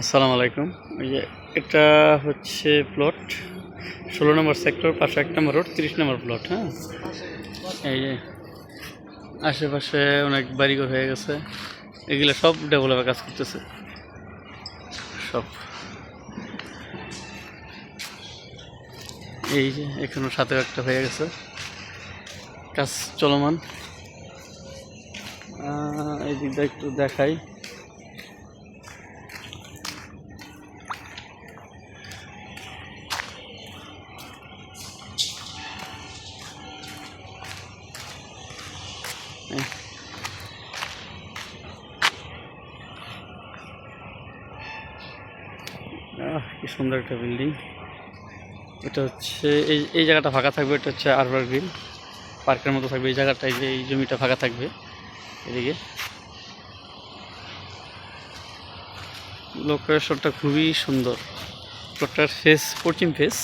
আসসালামু আলাইকুম। এই যে এটা হচ্ছে প্লট 16 নম্বর সেক্টর 501 নম্বর রোড 30 নম্বর প্লট। হ্যাঁ, এই যে আশেপাশে অনেক বাড়িঘর হয়ে গেছে, এগুলো সব ডেভেলপের কাজ করতেছে সব। এই যে এখানে সাথে একটা হয়ে গেছে, কাজ চলমান। এই দিকটা একটু দেখাই। কি সুন্দর একটা বিল্ডিং। এটা হচ্ছে এই জায়গাটা ফাঁকা থাকবে, এটা হচ্ছে আরবার গ্রিন পার্কের মতো থাকবে। এই জায়গাটা, এই যে এই জমিটা ফাঁকা থাকবে এদিকে। লোকেশনটা খুবই সুন্দর। প্লটটার ফেস পশ্চিম ফেস।